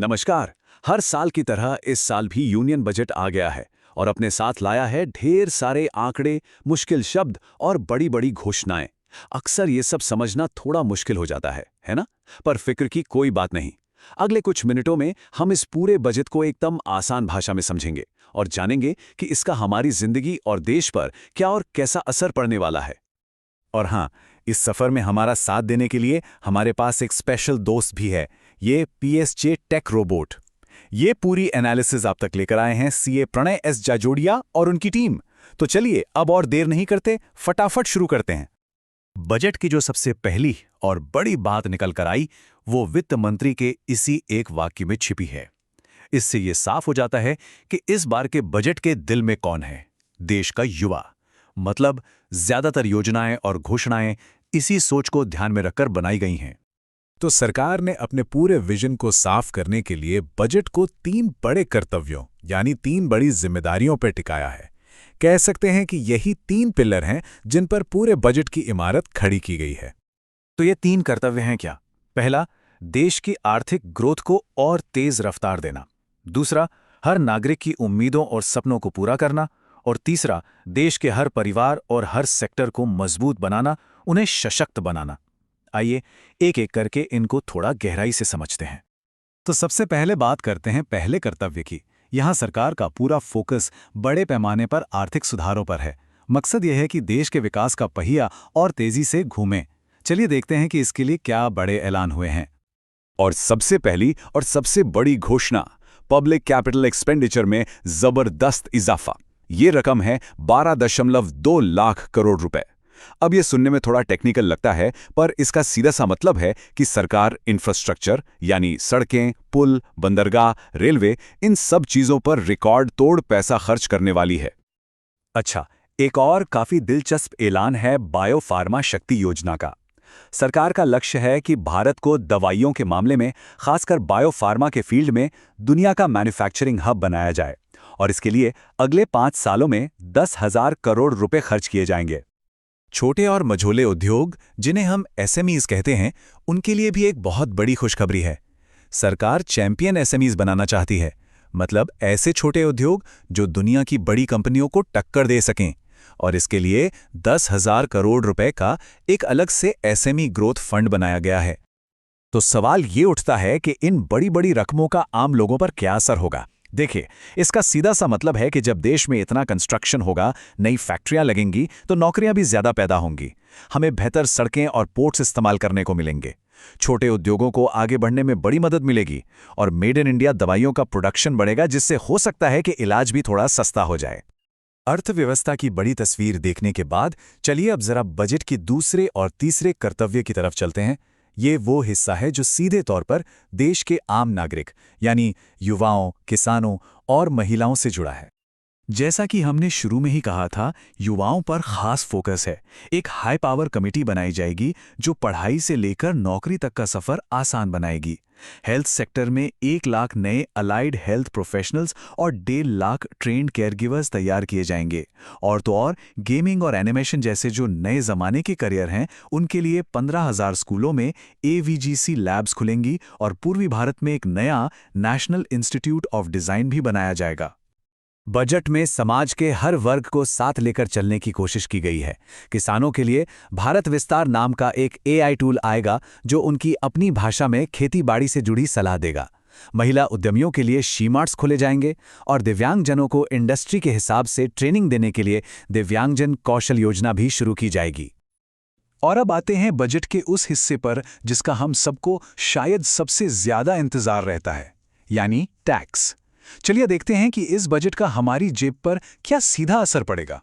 नमस्कार। हर साल की तरह इस साल भी यूनियन बजट आ गया है और अपने साथ लाया है ढेर सारे आंकड़े, मुश्किल शब्द और बड़ी-बड़ी घोषणाएं। अक्सर ये सब समझना थोड़ा मुश्किल हो जाता है ना? पर फिक्र की कोई बात नहीं। अगले कुछ मिनटों में हम इस पूरे बजट को एकदम आसान भाषा में समझेंगे और जानेंगे कि इसका हमारी जिंदगी और देश पर क्या और कैसा असर पड़ने वाला है। और हाँ, इस सफर में हमारा साथ देने के लिए हमारे पास एक स्पेशल दोस्त भी है, ये पीएसजे टेक रोबोट। ये पूरी एनालिसिस आप तक लेकर आए हैं सीए प्रणय एस जाजोड़िया और उनकी टीम। तो चलिए अब और देर नहीं करते, फटाफट शुरू करते हैं। बजट की जो सबसे पहली और बड़ी बात निकल कर आई, वो वित्त मंत्री के इसी एक वाक्य में छिपी है। इससे ये साफ हो जाता है कि इस बार के बजट के दिल में कौन है। देश का युवा। मतलब ज्यादातर योजनाएं और घोषणाएं इसी सोच को ध्यान में रखकर बनाई गई हैं। तो सरकार ने अपने पूरे विजन को साफ करने के लिए बजट को 3 बड़े कर्तव्यों यानी 3 बड़ी जिम्मेदारियों पर टिकाया है। कह सकते हैं कि यही 3 पिलर हैं जिन पर पूरे बजट की इमारत खड़ी की गई है। तो ये 3 कर्तव्य हैं क्या? पहला, देश की आर्थिक ग्रोथ को और तेज रफ्तार देना। दूसरा, हर नागरिक की उम्मीदों और सपनों को पूरा करना। और तीसरा, देश के हर परिवार और हर सेक्टर को मजबूत बनाना, उन्हें सशक्त बनाना। आइए एक एक करके इनको थोड़ा गहराई से समझते हैं। तो सबसे पहले बात करते हैं पहले कर्तव्य की। यहाँ सरकार का पूरा फोकस बड़े पैमाने पर आर्थिक सुधारों पर है। मकसद यह है कि देश के विकास का पहिया और तेजी से घूमे। चलिए देखते हैं कि इसके लिए क्या बड़े ऐलान हुए हैं। और सबसे पहली और सबसे बड़ी घोषणा, पब्लिक कैपिटल एक्सपेंडिचर में जबरदस्त इजाफा। ये रकम है 12.2 लाख करोड़ रुपए। अब ये सुनने में थोड़ा टेक्निकल लगता है, पर इसका सीधा सा मतलब है कि सरकार इंफ्रास्ट्रक्चर यानी सड़कें, पुल, बंदरगाह, रेलवे, इन सब चीजों पर रिकॉर्ड तोड़ पैसा खर्च करने वाली है। अच्छा, एक और काफी दिलचस्प ऐलान है बायोफार्मा शक्ति योजना का। सरकार का लक्ष्य है कि भारत को दवाइयों के मामले में, खासकर बायोफार्मा के फील्ड में, दुनिया का मैन्युफैक्चरिंग हब बनाया जाए। और इसके लिए अगले 5 सालों में 10,000 करोड़ रुपए खर्च किए जाएंगे। छोटे और मझोले उद्योग, जिन्हें हम एसएमईज कहते हैं, उनके लिए भी एक बहुत बड़ी खुशखबरी है। सरकार चैंपियन एसएमईज बनाना चाहती है। मतलब ऐसे छोटे उद्योग जो दुनिया की बड़ी कंपनियों को टक्कर दे सकें। और इसके लिए 10,000 करोड़ रुपए का एक अलग से एसएमई ग्रोथ फंड बनाया गया है। तो सवाल ये उठता है कि इन बड़ी-बड़ी रकमों का आम लोगों पर क्या असर होगा। देखिए, इसका सीधा सा मतलब है कि जब देश में इतना कंस्ट्रक्शन होगा, नई फैक्ट्रियां लगेंगी, तो नौकरियां भी ज्यादा पैदा होंगी। हमें बेहतर सड़कें और पोर्ट्स इस्तेमाल करने को मिलेंगे। छोटे उद्योगों को आगे बढ़ने में बड़ी मदद मिलेगी और मेड इन इंडिया दवाइयों का प्रोडक्शन बढ़ेगा, जिससे हो सकता है कि इलाज भी थोड़ा सस्ता हो जाए। अर्थव्यवस्था की बड़ी तस्वीर देखने के बाद चलिए अब जरा बजट की दूसरे और तीसरे कर्तव्य की तरफ चलते हैं। ये वो हिस्सा है जो सीधे तौर पर देश के आम नागरिक यानी युवाओं, किसानों और महिलाओं से जुड़ा है। जैसा कि हमने शुरू में ही कहा था, युवाओं पर खास फोकस है। एक हाई पावर कमेटी बनाई जाएगी जो पढ़ाई से लेकर नौकरी तक का सफर आसान बनाएगी। हेल्थ सेक्टर में 1 लाख नए अलाइड हेल्थ प्रोफेशनल्स और 1.5 लाख ट्रेन्ड केयरगिवर्स तैयार किए जाएंगे। और तो और गेमिंग और एनिमेशन जैसे जो नए जमाने के करियर हैं, उनके लिए 15,000 स्कूलों में एवीजीसी लैब्स खुलेंगी और पूर्वी भारत में एक नया नेशनल इंस्टीट्यूट ऑफ डिजाइन भी बनाया जाएगा। बजट में समाज के हर वर्ग को साथ लेकर चलने की कोशिश की गई है। किसानों के लिए भारत विस्तार नाम का एक एआई टूल आएगा जो उनकी अपनी भाषा में खेती-बाड़ी से जुड़ी सलाह देगा। महिला उद्यमियों के लिए शी-मार्ट्स खोले जाएंगे और दिव्यांगजनों को इंडस्ट्री के हिसाब से ट्रेनिंग देने के लिए दिव्यांगजन कौशल योजना भी शुरू की जाएगी। और अब आते हैं बजट के उस हिस्से पर जिसका हम सबको शायद सबसे ज्यादा इंतजार रहता है, यानी टैक्स। चलिए देखते हैं कि इस बजट का हमारी जेब पर क्या सीधा असर पड़ेगा।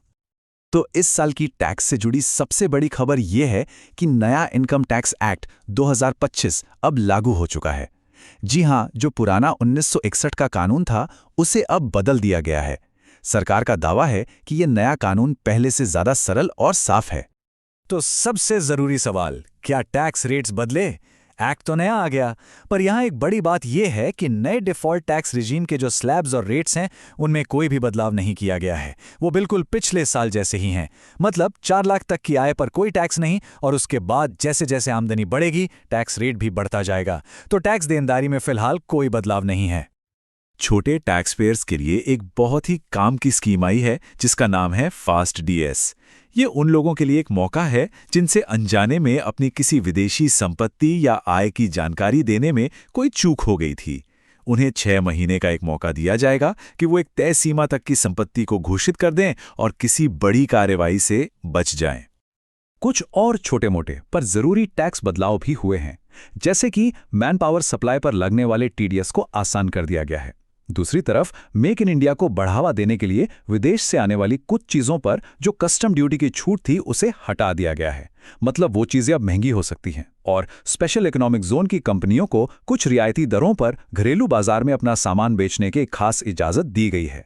तो इस साल की टैक्स से जुड़ी सबसे बड़ी खबर यह है कि नया इनकम टैक्स एक्ट 2025 अब लागू हो चुका है। जी हां, जो पुराना 1961 का कानून था, उसे अब बदल दिया गया है। सरकार का दावा है कि यह नया कानून पहले से ज्यादा सरल और साफ है। तो सबसे जरूरी सवाल, क्या टैक्स रेट्स बदले? एक्ट तो नया आ गया, पर यहाँ एक बड़ी बात यह है कि नए डिफ़ॉल्ट टैक्स रिजीम के जो स्लैब्स और रेट्स हैं उनमें कोई भी बदलाव नहीं किया गया है। वो बिल्कुल पिछले साल जैसे ही हैं। मतलब 4 लाख तक की आय पर कोई टैक्स नहीं, और उसके बाद जैसे जैसे आमदनी बढ़ेगी टैक्स रेट भी बढ़ता जाएगा। तो टैक्स देनदारी में फिलहाल कोई बदलाव नहीं है। छोटे टैक्स पेयर्स के लिए एक बहुत ही काम की स्कीम आई है जिसका नाम है फास्ट डीएस। ये उन लोगों के लिए एक मौका है जिनसे अनजाने में अपनी किसी विदेशी संपत्ति या आय की जानकारी देने में कोई चूक हो गई थी। उन्हें 6 महीने का एक मौका दिया जाएगा कि वो एक तय सीमा तक की संपत्ति को घोषित कर दें और किसी बड़ी कार्रवाई से बच जाएं। कुछ और छोटे मोटे पर जरूरी टैक्स बदलाव भी हुए हैं, जैसे कि मैन पावर सप्लाई पर लगने वाले टीडीएस को आसान कर दिया गया है। दूसरी तरफ मेक इन इंडिया को बढ़ावा देने के लिए विदेश से आने वाली कुछ चीजों पर जो कस्टम ड्यूटी की छूट थी उसे हटा दिया गया है। मतलब वो चीजें अब महंगी हो सकती हैं, और स्पेशल इकोनॉमिक जोन की कंपनियों को कुछ रियायती दरों पर घरेलू बाजार में अपना सामान बेचने की खास इजाजत दी गई है।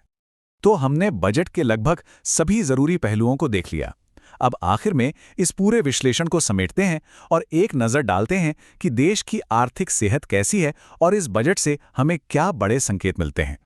तो हमने बजट के लगभग सभी जरूरी पहलुओं को देख लिया। अब आखिर में इस पूरे विश्लेषण को समेटते हैं और एक नज़र डालते हैं कि देश की आर्थिक सेहत कैसी है और इस बजट से हमें क्या बड़े संकेत मिलते हैं।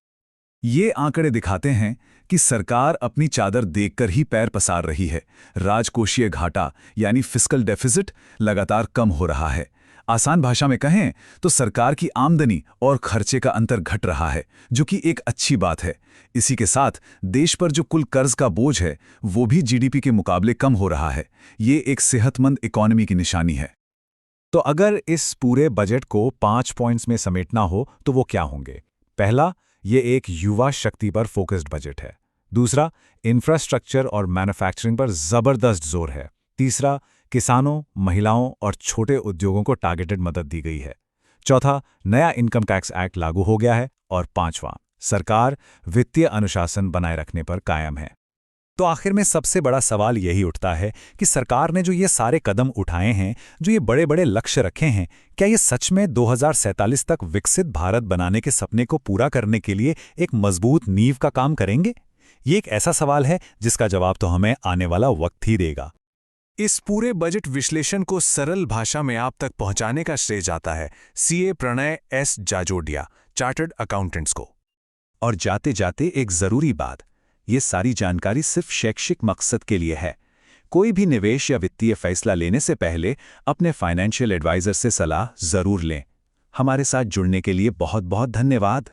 ये आंकड़े दिखाते हैं कि सरकार अपनी चादर देखकर ही पैर पसार रही है। राजकोषीय घाटा यानी फिस्कल डेफिसिट लगातार कम हो रहा है। आसान भाषा में कहें तो सरकार की आमदनी और खर्चे का अंतर घट रहा है, जो कि एक अच्छी बात है। इसी के साथ देश पर जो कुल कर्ज का बोझ है वो भी जीडीपी के मुकाबले कम हो रहा है। ये एक सेहतमंद इकोनॉमी की निशानी है। तो अगर इस पूरे बजट को 5 पॉइंट्स में समेटना हो तो वो क्या होंगे? पहला, ये एक युवा शक्ति पर फोकस्ड बजट है। दूसरा, इंफ्रास्ट्रक्चर और मैन्युफैक्चरिंग पर जबरदस्त जोर है। तीसरा, किसानों, महिलाओं और छोटे उद्योगों को टारगेटेड मदद दी गई है। चौथा, नया इनकम टैक्स एक्ट लागू हो गया है। और पांचवां, सरकार वित्तीय अनुशासन बनाए रखने पर कायम है। तो आखिर में सबसे बड़ा सवाल यही उठता है कि सरकार ने जो ये सारे कदम उठाए हैं, जो ये बड़े बड़े लक्ष्य रखे हैं, क्या ये सच में 2047 तक विकसित भारत बनाने के सपने को पूरा करने के लिए एक मजबूत नींव का काम करेंगे? ये एक ऐसा सवाल है जिसका जवाब तो हमें आने वाला वक्त ही देगा। इस पूरे बजट विश्लेषण को सरल भाषा में आप तक पहुंचाने का श्रेय जाता है CA Pranay S Jajodia, chartered accountants को। और जाते जाते एक जरूरी बात, ये सारी जानकारी सिर्फ शैक्षिक मकसद के लिए है। कोई भी निवेश या वित्तीय फैसला लेने से पहले अपने फाइनेंशियल एडवाइजर से सलाह जरूर लें। हमारे साथ जुड़ने के लिए बहुत बहुत धन्यवाद।